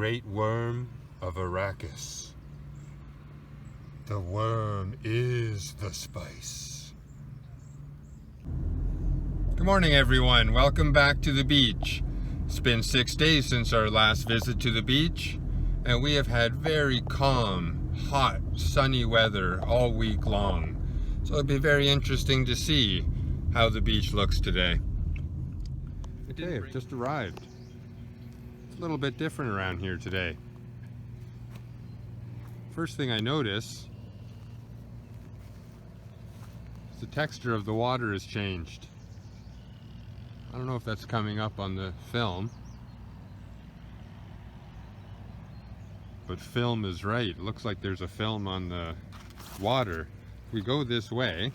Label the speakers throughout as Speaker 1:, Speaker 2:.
Speaker 1: great worm of Arrakis. The worm is the spice. Good morning, everyone. Welcome back to the beach. It's been 6 days since our last visit to the beach, and we have had very calm, hot, sunny weather all week long. So it'll be very interesting to see how the beach looks today. Okay, I've just arrived. It's a little bit different around here today. First thing I notice is the texture of the water has changed. I don't know if that's coming up on the film, but film is right. It looks like there's a film on the water. If we go this way,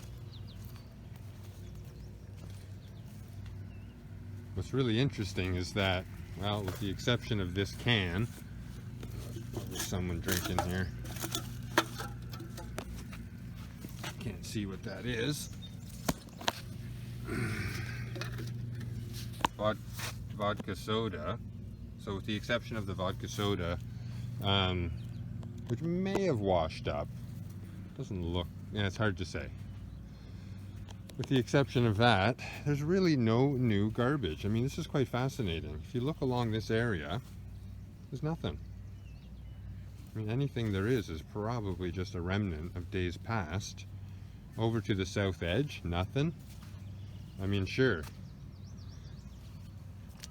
Speaker 1: what's really interesting is that, well, with the exception of this can, there's someone drinking here. Can't see what that is. Vodka soda. So with the exception of the vodka soda, which may have washed up, doesn't look, yeah, it's hard to say. With the exception of that, there's really no new garbage. I mean, this is quite fascinating. If you look along this area, there's nothing. I mean, anything there is probably just a remnant of days past. Over to the south edge, nothing. I mean, sure,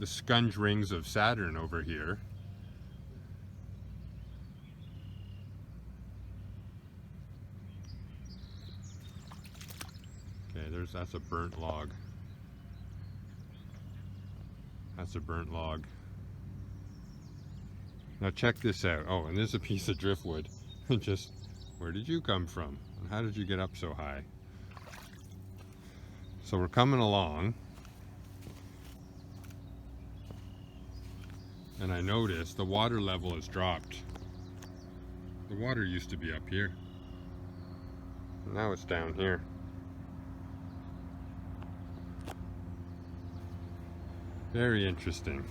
Speaker 1: the sponge rings of Saturn over here. Okay, that's a burnt log. That's a burnt log. Now check this out. Oh, and there's a piece of driftwood. Just, where did you come from? And how did you get up so high? So we're coming along, and I noticed the water level has dropped. The water used to be up here. Now it's down here. Very interesting.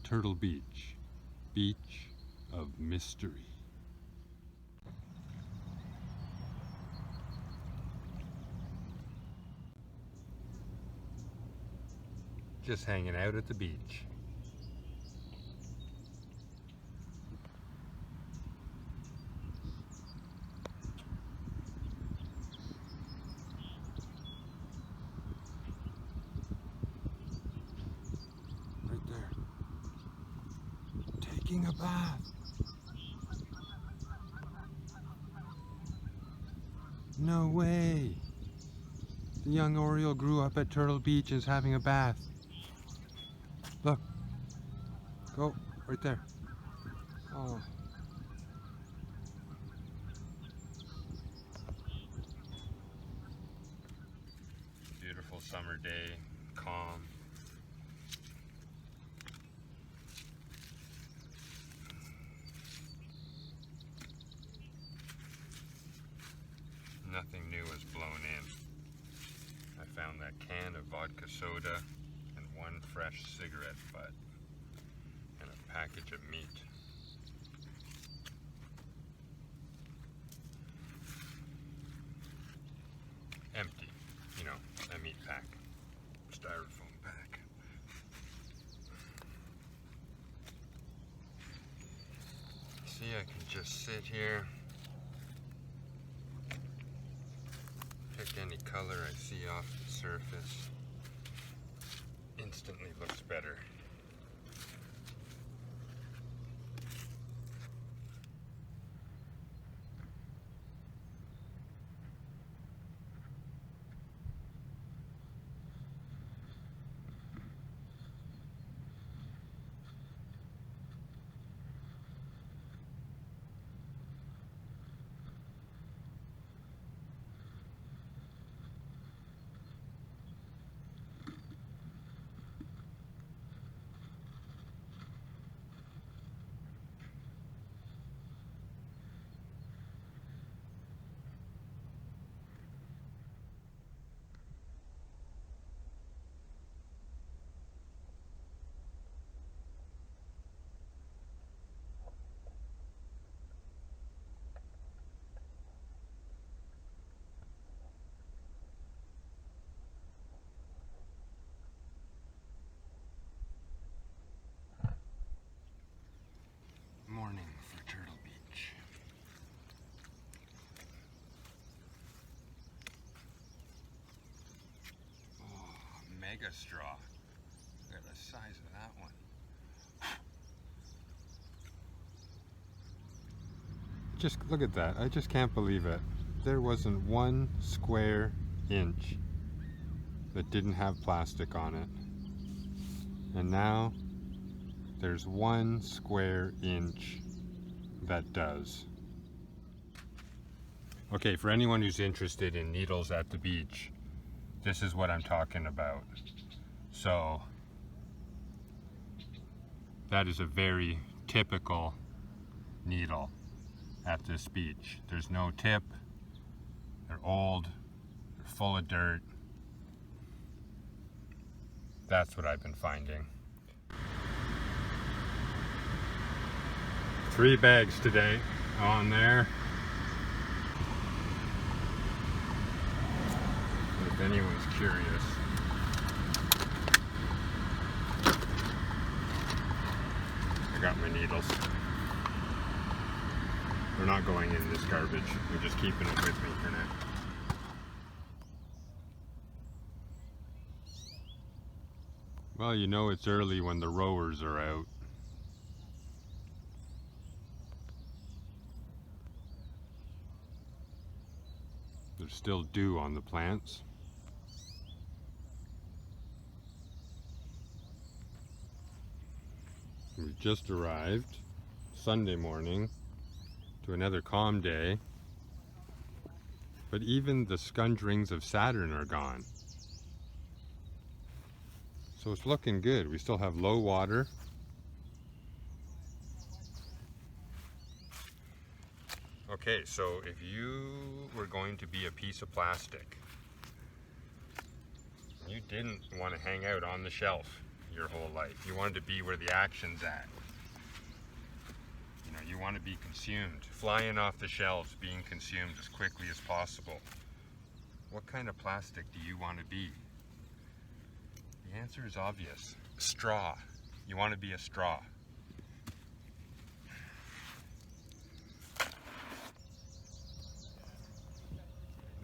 Speaker 1: Turtle Beach, beach of mystery. Just hanging out at the beach. Right there. Taking a bath. No way. The young oriole grew up at Turtle Beach and is having a bath. Look. Go. Right there. Oh. Beautiful summer day. Calm. Nothing new is blown in. I found that can of vodka soda and one fresh cigarette butt and a package of meat. Empty, you know, a meat pack, styrofoam pack. See, I can just sit here, pick any color I see off the surface. Instantly looks better. mega straw. Look at the size of that one. Just look at that. I just can't believe it. There wasn't 1 square inch that didn't have plastic on it. And now there's 1 square inch that does. Okay, for anyone who's interested in needles at the beach, this is what I'm talking about. So that is a very typical needle at this beach. There's no tip, they're old, they're full of dirt. That's what I've been finding. 3 bags today on there. If anyone's curious. I got my needles. They're not going in this garbage. I'm just keeping it with me for now. Well, you know it's early when the rowers are out. There's still dew on the plants. We just arrived Sunday morning to another calm day, but even the scunge rings of Saturn are gone. So it's looking good. We still have low water. Okay, so if you were going to be a piece of plastic, you didn't want to hang out on the shelf your whole life. You wanted to be where the action's at. You know, you want to be consumed, flying off the shelves, being consumed as quickly as possible. What kind of plastic do you want to be? The answer is obvious. Straw. You want to be a straw.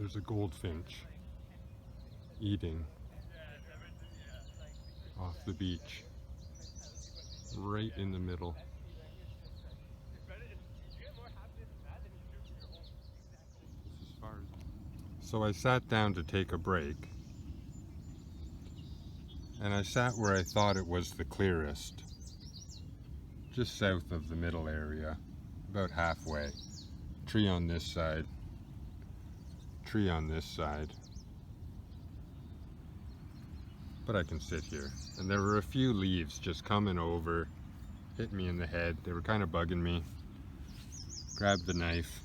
Speaker 1: There's a goldfinch eating off the beach, right in the middle. So I sat down to take a break, and I sat where I thought it was the clearest, just south of the middle area, about halfway. Tree on this side, tree on this side. But I can sit here. And there were a few leaves just coming over, hit me in the head. They were kind of bugging me. Grabbed the knife.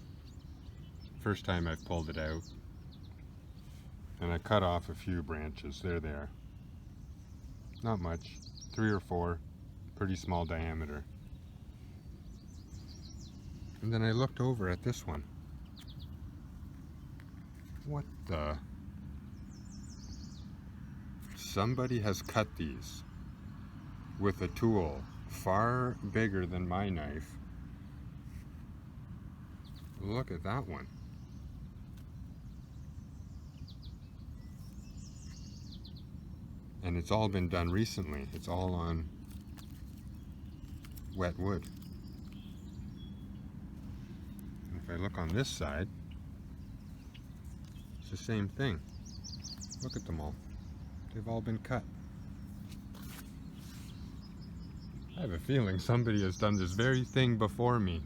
Speaker 1: First time I've pulled it out. And I cut off a few branches. There they are. Not much. 3 or 4. Pretty small diameter. And then I looked over at this one. What the? Somebody has cut these with a tool far bigger than my knife. Look at that one. And it's all been done recently. It's all on wet wood. And if I look on this side, it's the same thing. Look at them all. They've all been cut. I have a feeling somebody has done this very thing before me.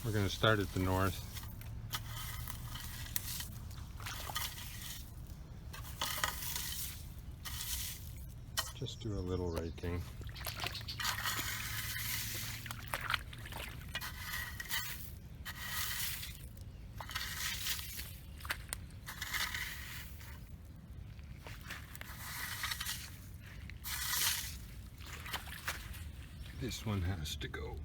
Speaker 1: We're going to start at the north. Just do a little raking. This one has to go.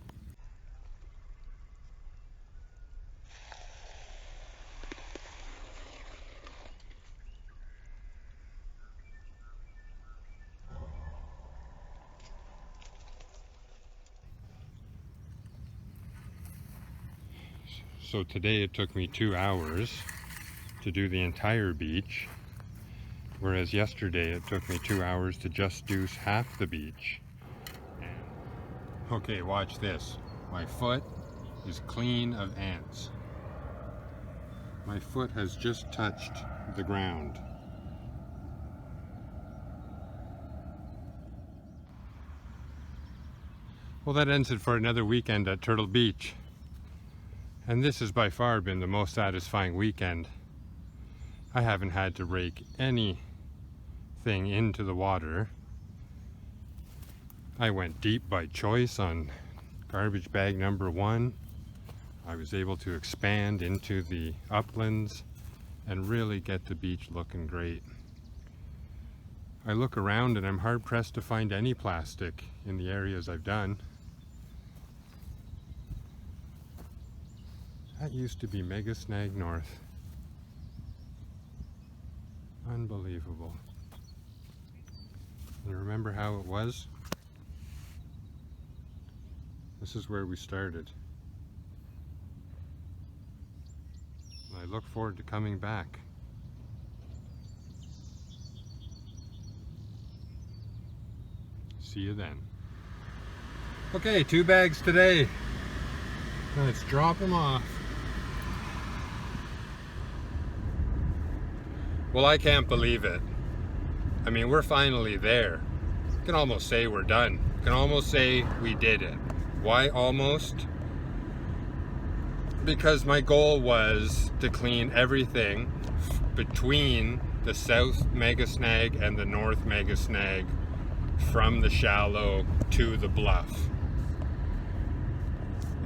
Speaker 1: So today it took me 2 hours to do the entire beach, whereas yesterday it took me 2 hours to just do half the beach. Okay, watch this. My foot is clean of ants. My foot has just touched the ground. Well, that ends it for another weekend at Turtle Beach. And this has by far been the most satisfying weekend. I haven't had to rake anything into the water. I went deep by choice on garbage bag number 1. I was able to expand into the uplands and really get the beach looking great. I look around and I'm hard pressed to find any plastic in the areas I've done. That used to be Mega Snag North. Unbelievable. And remember how it was? This is where we started. I look forward to coming back. See you then. Okay, 2 bags today. Let's drop them off. Well, I can't believe it. I mean, we're finally there. You can almost say we're done. You can almost say we did it. Why almost? Because my goal was to clean everything between the South Mega Snag and the North Mega Snag from the shallow to the bluff.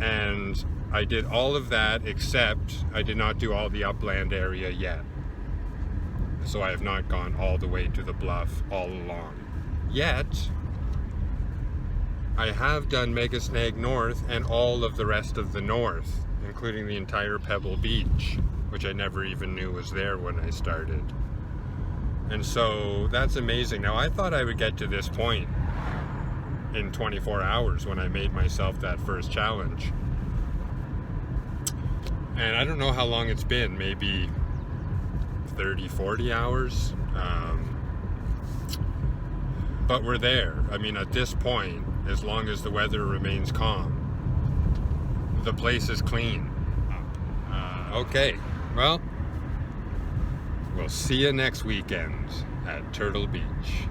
Speaker 1: And I did all of that, except I did not do all the upland area yet. So I have not gone all the way to the bluff all along. Yet, I have done Mega Snag North and all of the rest of the north, including the entire Pebble Beach, which I never even knew was there when I started. And so that's amazing. Now, I thought I would get to this point in 24 hours when I made myself that first challenge. And I don't know how long it's been, maybe 30, 40 hours. But we're there. I mean, at this point, as long as the weather remains calm, the place is clean. Okay, well, we'll see you next weekend at Turtle Beach.